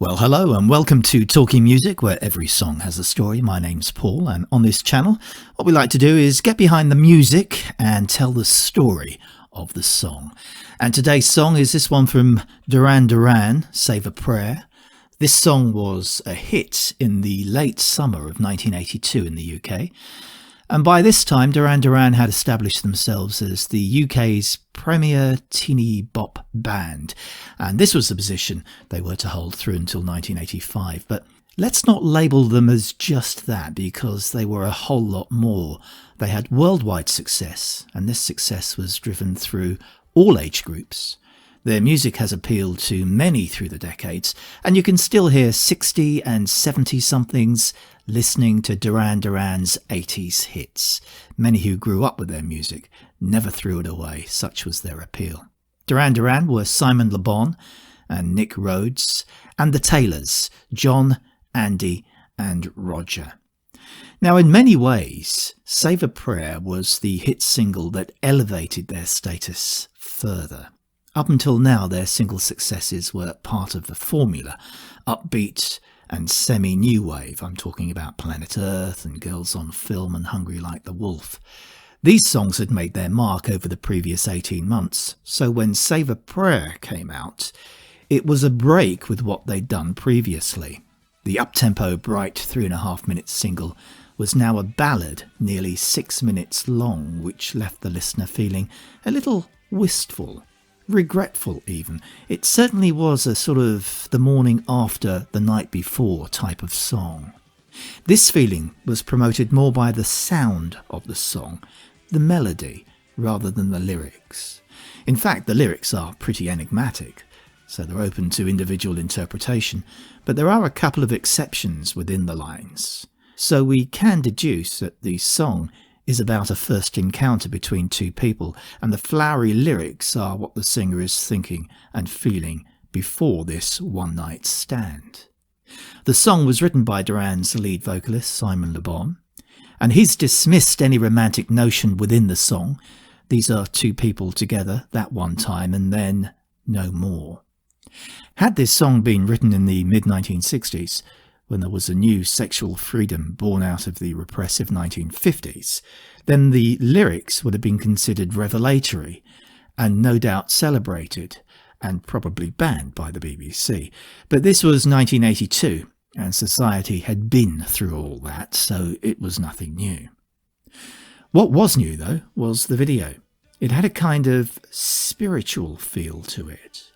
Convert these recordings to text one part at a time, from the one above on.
Well, hello and welcome to Talking Music, where every song has a story. My name's Paul, and on this channel, what we like to do is get behind the music and tell the story of the song. And today's song is this one from DURAN, Save a Prayer. This song was a hit in the late summer of 1982 in the UK. And by this time, DURAN had established themselves as the UK's premier teeny bop band. And this was the position they were to hold through until 1985. But let's not label them as just that, because they were a whole lot more. They had worldwide success, and this success was driven through all age groups. Their music has appealed to many through the decades, and you can still hear 60 and 70-somethings listening to Duran's 80s hits. Many who grew up with their music never threw it away, such was their appeal. Duran were Simon Le Bon and Nick Rhodes, and the Taylors, John, Andy and Roger. Now, in many ways, Save a Prayer was the hit single that elevated their status further. Up until now, their single successes were part of the formula, upbeat and semi-new wave. I'm talking about Planet Earth and Girls on Film and Hungry Like the Wolf. These songs had made their mark over the previous 18 months, so when Save a Prayer came out, it was a break with what they'd done previously. The uptempo, bright 3.5-minute single was now a ballad nearly 6 minutes long, which left the listener feeling a little wistful. Regretful even. It certainly was a sort of the morning after, the night before type of song. This feeling was promoted more by the sound of the song, the melody, rather than the lyrics. In fact, the lyrics are pretty enigmatic, so they're open to individual interpretation, but there are a couple of exceptions within the lines. So we can deduce that the song is about a first encounter between two people, and the flowery lyrics are what the singer is thinking and feeling before this one-night stand. The song was written by Duran's lead vocalist, Simon Le Bon, and he's dismissed any romantic notion within the song. These are two people together that one time and then no more. Had this song been written in the mid-1960s, when there was a new sexual freedom born out of the repressive 1950s, then the lyrics would have been considered revelatory and no doubt celebrated and probably banned by the BBC. But this was 1982 and society had been through all that, so it was nothing new. What was new, though, was the video. It had a kind of spiritual feel to it.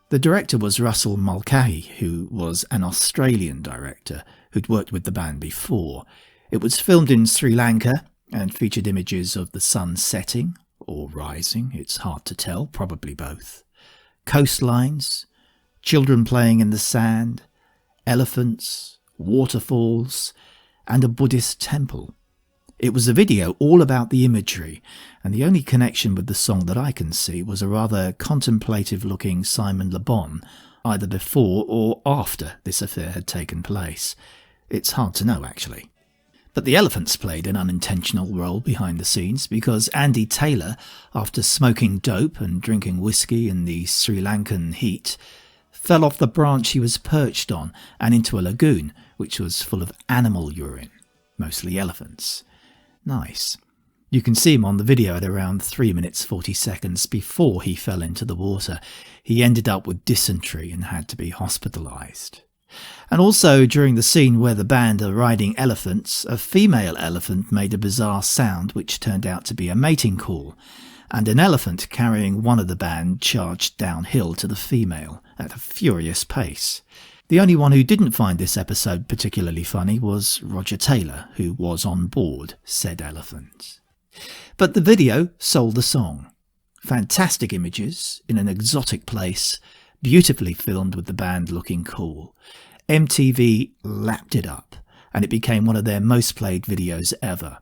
The director was Russell Mulcahy, who was an Australian director who'd worked with the band before. It was filmed in Sri Lanka and featured images of the sun setting or rising, it's hard to tell, probably both, coastlines, children playing in the sand, elephants, waterfalls, and a Buddhist temple. It was a video all about the imagery, and the only connection with the song that I can see was a rather contemplative-looking Simon Le Bon, either before or after this affair had taken place. It's hard to know, actually. But the elephants played an unintentional role behind the scenes, because Andy Taylor, after smoking dope and drinking whiskey in the Sri Lankan heat, fell off the branch he was perched on and into a lagoon, which was full of animal urine, mostly elephants. Nice. You can see him on the video at around 3 minutes 40 seconds before he fell into the water. He ended up with dysentery and had to be hospitalised. And also, during the scene where the band are riding elephants, a female elephant made a bizarre sound which turned out to be a mating call, and an elephant carrying one of the band charged downhill to the female at a furious pace. The only one who didn't find this episode particularly funny was Roger Taylor, who was on board said elephant. But the video sold the song. Fantastic images in an exotic place, beautifully filmed with the band looking cool. MTV lapped it up, and it became one of their most played videos ever.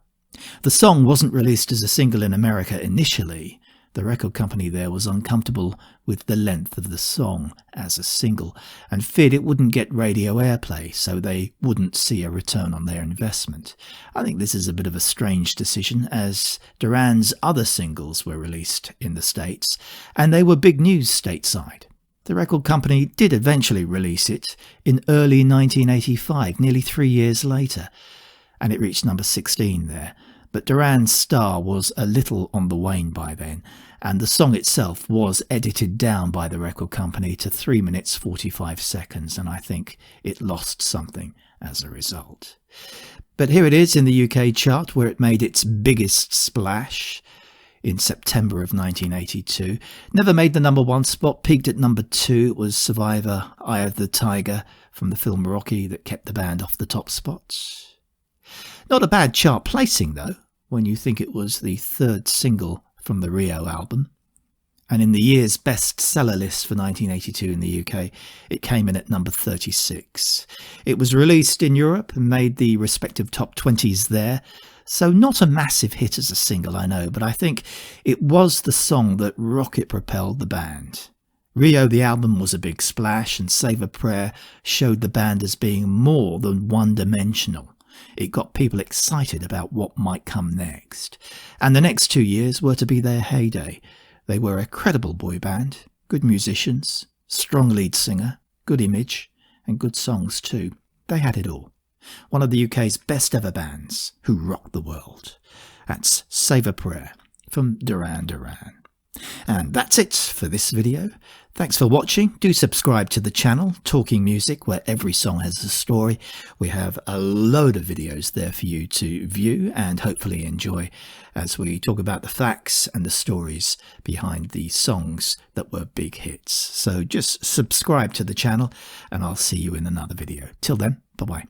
The song wasn't released as a single in America initially. The record company there was uncomfortable with the length of the song as a single and feared it wouldn't get radio airplay, so they wouldn't see a return on their investment. I think this is a bit of a strange decision, as Duran's other singles were released in the States, and they were big news stateside. The record company did eventually release it in early 1985, nearly 3 years later, and it reached number 16 there. But Duran's star was a little on the wane by then, and the song itself was edited down by the record company to 3 minutes 45 seconds, and I think it lost something as a result. But here it is in the UK chart, where it made its biggest splash in September of 1982. Never made the number 1 spot, peaked at number 2. It was Survivor, Eye of the Tiger from the film Rocky that kept the band off the top spots. Not a bad chart placing though, when you think it was the 3rd single from the Rio album. And in the year's bestseller list for 1982 in the UK, it came in at number 36. It was released in Europe and made the respective top 20s there. So not a massive hit as a single, I know, but I think it was the song that rocket propelled the band. Rio, the album, was a big splash, and Save a Prayer showed the band as being more than one-dimensional. It got people excited about what might come next. And the next 2 years were to be their heyday. They were a credible boy band, good musicians, strong lead singer, good image, and good songs too. They had it all. One of the UK's best ever bands who rocked the world. That's Save a Prayer from Duran. And that's it for this video. Thanks for watching. Do subscribe to the channel, Talking Music, where every song has a story. We have a load of videos there for you to view and hopefully enjoy as we talk about the facts and the stories behind the songs that were big hits. So just subscribe to the channel and I'll see you in another video. Till then, bye-bye.